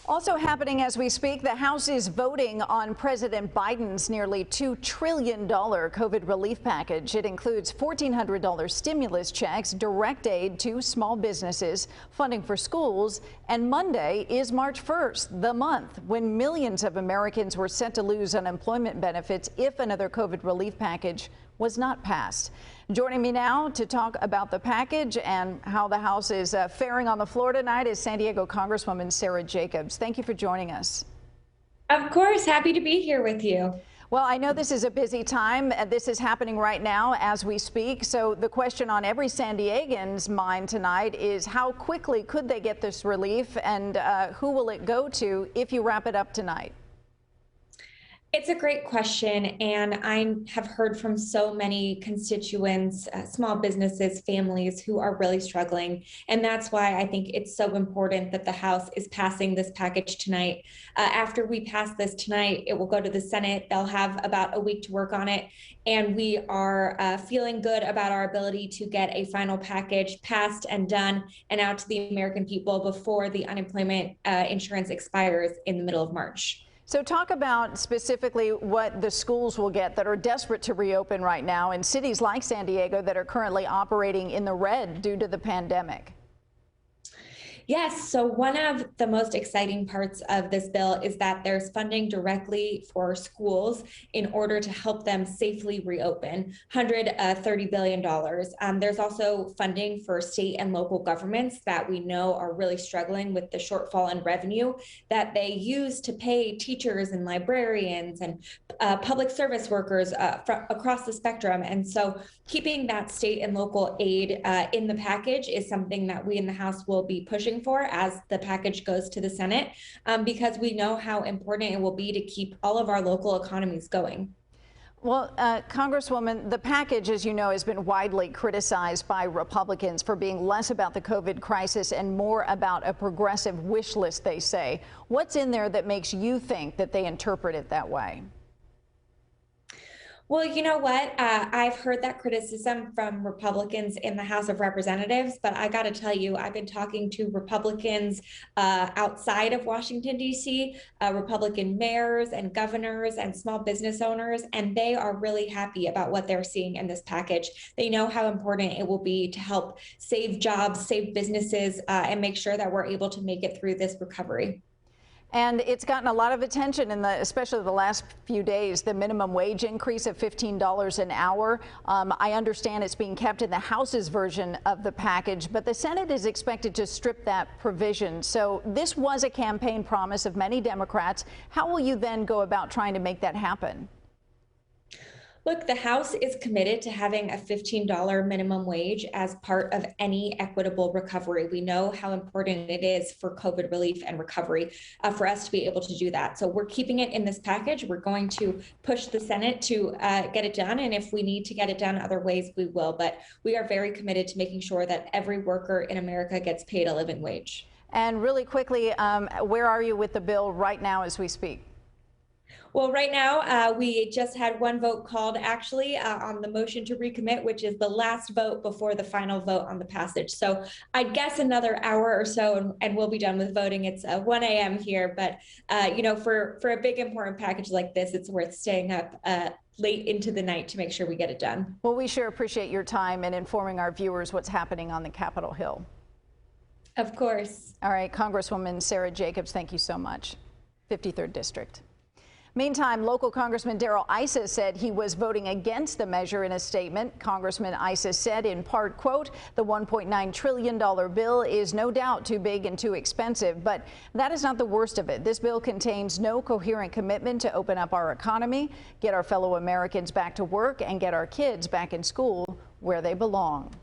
Also happening as we speak, the House is voting on President Biden's nearly $2 trillion COVID relief package. It includes $1,400 stimulus checks, direct aid to small businesses, funding for schools, and Monday is March 1st, the month when millions of Americans were set to lose unemployment benefits if another COVID relief package was not passed. Joining me now to talk about the package and how the House is faring on the floor tonight is San Diego Congresswoman Sara Jacobs. Thank you for joining us. Of course, happy to be here with you. Well, I know this is a busy time. This is happening right now as we speak. So the question on every San Diegan's mind tonight is how quickly could they get this relief, and who will it go to if you wrap it up tonight? It's a great question, and I have heard from so many constituents, small businesses, families who are really struggling, and that's why I think it's so important that the House is passing this package tonight. After we pass this tonight, it will go to the Senate. They'll have about a week to work on it, and we are feeling good about our ability to get a final package passed and done and out to the American people before the unemployment insurance expires in the middle of March. So talk about specifically what the schools will get that are desperate to reopen right now in cities like San Diego that are currently operating in the red due to the pandemic. Yes, so one of the most exciting parts of this bill is that there's funding directly for schools in order to help them safely reopen, $130 billion. There's also funding for state and local governments that we know are really struggling with the shortfall in revenue that they use to pay teachers and librarians and public service workers across the spectrum. And so keeping that state and local aid in the package is something that we in the House will be pushing for as the package goes to the Senate, because we know how important it will be to keep all of our local economies going. Well, Congresswoman, the package, as you know, has been widely criticized by Republicans for being less about the COVID crisis and more about a progressive wish list, they say. What's in there that makes you think that they interpret it that way? Well, you know what? I've heard that criticism from Republicans in the House of Representatives, but I got to tell you, I've been talking to Republicans outside of Washington, D.C., Republican mayors and governors and small business owners, and they are really happy about what they're seeing in this package. They know how important it will be to help save jobs, save businesses, and make sure that we're able to make it through this recovery. And it's gotten a lot of attention in especially the last few days, the minimum wage increase of $15 an hour. I understand it's being kept in the House's version of the package, but the Senate is expected to strip that provision. So this was a campaign promise of many Democrats. How will you then go about trying to make that happen? Look, the House is committed to having a $15 minimum wage as part of any equitable recovery. We know how important it is for COVID relief and recovery for us to be able to do that. So we're keeping it in this package. We're going to push the Senate to get it done. And if we need to get it done other ways, we will. But we are very committed to making sure that every worker in America gets paid a living wage. And really quickly, where are you with the bill right now as we speak? Well, right now, we just had one vote called actually on the motion to recommit, which is the last vote before the final vote on the passage. So I guess another hour or so and we'll be done with voting. It's 1 a.m. here, but you know, for a big important package like this, it's worth staying up late into the night to make sure we get it done. Well, we sure appreciate your time and informing our viewers what's happening on the Capitol Hill. Of course. All right, Congresswoman Sara Jacobs, thank you so much. 53rd District. Meantime, local Congressman Darrell Issa said he was voting against the measure in a statement. Congressman Issa said in part, quote, the $1.9 trillion bill is no doubt too big and too expensive, but that is not the worst of it. This bill contains no coherent commitment to open up our economy, get our fellow Americans back to work, and get our kids back in school where they belong.